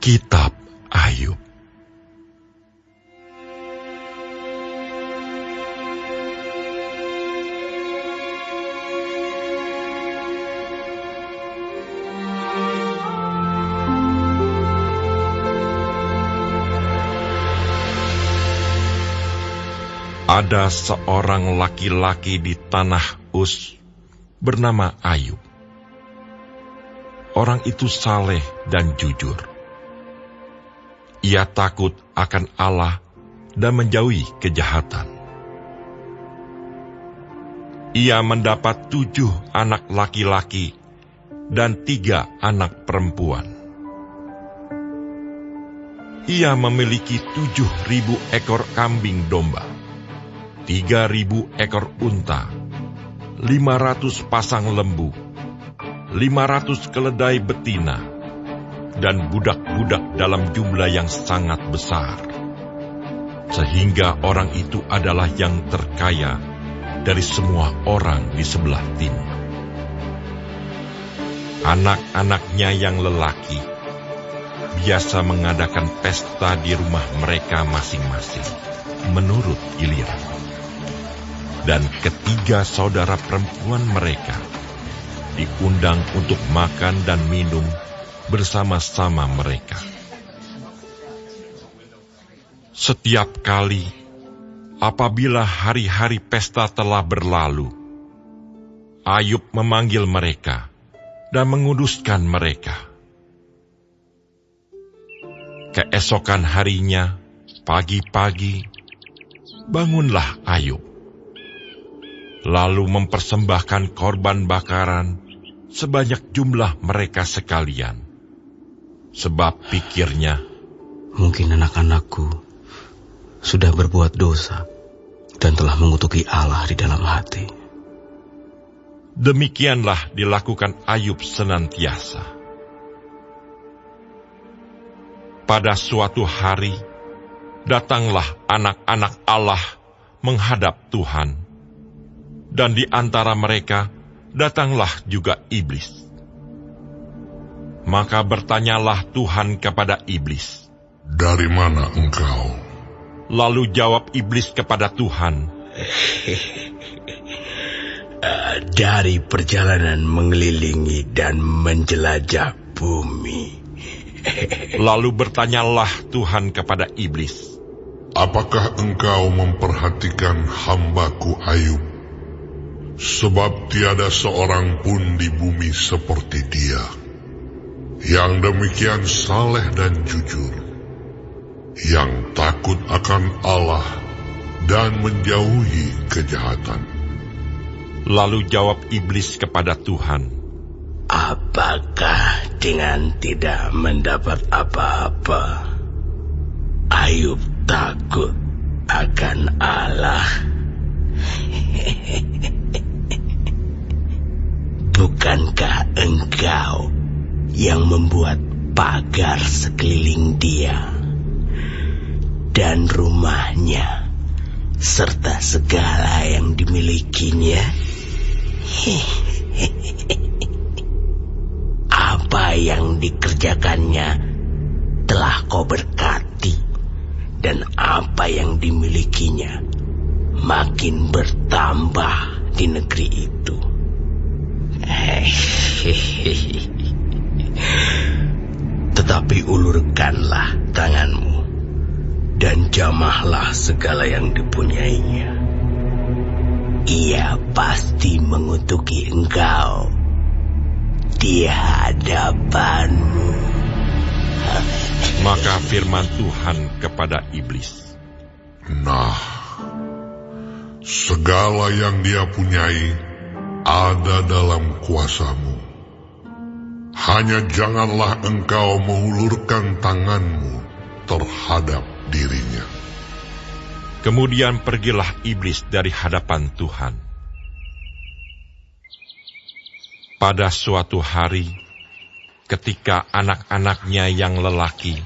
Kitab Ayub. Ada seorang laki-laki di tanah Uz bernama Ayub. Orang itu saleh dan jujur. Ia takut akan Allah dan menjauhi kejahatan. Ia mendapat 7 anak laki-laki dan 3 anak perempuan. Ia memiliki 7.000 ekor kambing domba, 3.000 ekor unta, 500 pasang lembu, 500 keledai betina, dan budak-budak dalam jumlah yang sangat besar. Sehingga orang itu adalah yang terkaya dari semua orang di sebelah timur. Anak-anaknya yang lelaki biasa mengadakan pesta di rumah mereka masing-masing, menurut giliran. Dan ketiga saudara perempuan mereka diundang untuk makan dan minum bersama-sama mereka. Setiap kali apabila hari-hari pesta telah berlalu, Ayub memanggil mereka dan menguduskan mereka. Keesokan harinya, pagi-pagi, bangunlah Ayub, lalu mempersembahkan korban bakaran sebanyak jumlah mereka sekalian. Sebab pikirnya, mungkin anak-anakku sudah berbuat dosa dan telah mengutuki Allah di dalam hati. Demikianlah dilakukan Ayub senantiasa. Pada suatu hari, datanglah anak-anak Allah menghadap Tuhan. Dan di antara mereka datanglah juga iblis. Maka bertanyalah Tuhan kepada iblis, "Dari mana engkau?" Lalu jawab iblis kepada Tuhan, "Dari perjalanan mengelilingi dan menjelajah bumi." Lalu bertanyalah Tuhan kepada iblis, "Apakah engkau memperhatikan hamba-Ku Ayub? Sebab tiada seorang pun di bumi seperti dia, yang demikian saleh dan jujur, yang takut akan Allah dan menjauhi kejahatan." Lalu jawab iblis kepada Tuhan, "Apakah dengan tidak mendapat apa-apa, Ayub takut akan Allah? Bukankah engkau yang membuat pagar sekeliling dia dan rumahnya serta segala yang dimilikinya? Apa yang dikerjakannya telah kau berkati, dan apa yang dimilikinya makin bertambah di negeri itu. Tetapi ulurkanlah tanganmu dan jamahlah segala yang dipunyainya. Ia pasti mengutuki engkau di hadapanmu." Maka firman Tuhan kepada iblis, "Nah, segala yang dia punyai ada dalam kuasamu. Hanya janganlah engkau mengulurkan tanganmu terhadap dirinya." Kemudian pergilah iblis dari hadapan Tuhan. Pada suatu hari, ketika anak-anaknya yang lelaki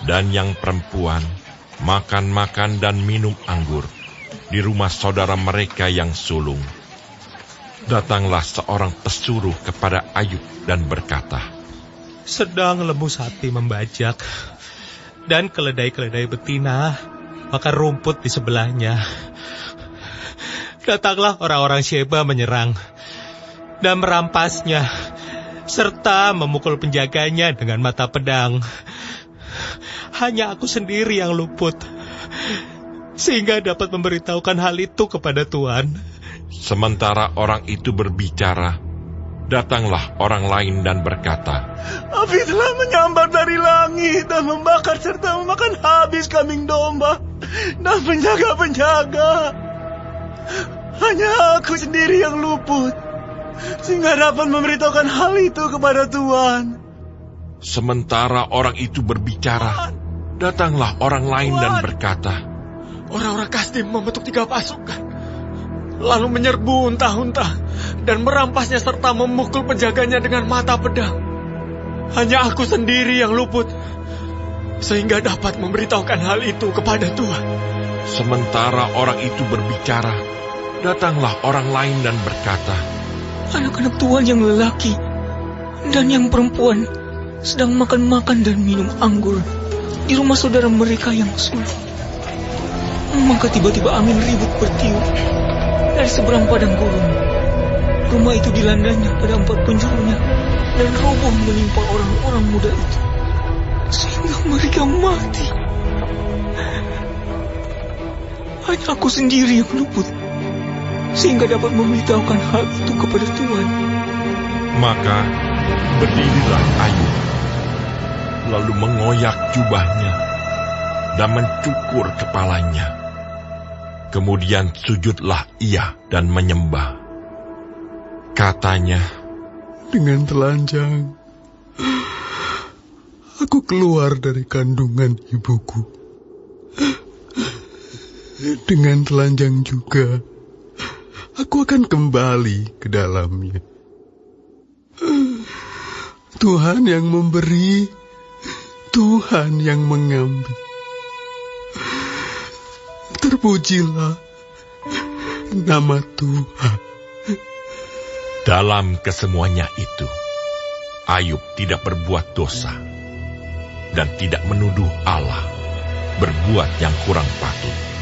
dan yang perempuan makan-makan dan minum anggur di rumah saudara mereka yang sulung, datanglah seorang pesuruh kepada Ayub dan berkata, sedang lembu sapi membajak, dan keledai-keledai betina makan rumput di sebelahnya. Datanglah orang-orang Sheba menyerang dan merampasnya, serta memukul penjaganya dengan mata pedang. Hanya aku sendiri yang luput, sehingga dapat memberitahukan hal itu kepada Tuhan. Sementara orang itu berbicara, datanglah orang lain dan berkata, Api telah menyambar dari langit dan membakar serta memakan habis kambing domba dan penjaga-penjaga. Hanya aku sendiri yang luput, sehingga dapat memberitahukan hal itu kepada Tuhan. Sementara orang itu berbicara, datanglah orang lain dan berkata, Orang-orang Kasdim membentuk 3 pasukan, lalu menyerbu unta-unta dan merampasnya serta memukul penjaganya dengan mata pedang. Hanya aku sendiri yang luput, sehingga dapat memberitahukan hal itu kepada Tuhan. Sementara orang itu berbicara, datanglah orang lain dan berkata, Anak-anak Tuhan yang lelaki dan yang perempuan sedang makan-makan dan minum anggur di rumah saudara mereka yang sulung. Maka tiba-tiba angin ribut bertiup dari seberang padang gurun. Rumah itu dilandanya pada 4 penjurunya dan roboh menimpa orang-orang muda itu, sehingga mereka mati. Hanya aku sendiri yang luput, sehingga dapat memberitahukan hal itu kepada Tuhan. Maka berdirilah Ayub, lalu mengoyak jubahnya dan mencukur kepalanya. Kemudian sujudlah ia dan menyembah. Katanya, Dengan telanjang aku keluar dari kandungan ibuku. Dengan telanjang juga aku akan kembali ke dalamnya. Tuhan yang memberi, Tuhan yang mengambil. Terpujilah nama Tuhan. dalam kesemuanya itu, Ayub tidak berbuat dosa dan tidak menuduh Allah berbuat yang kurang patut.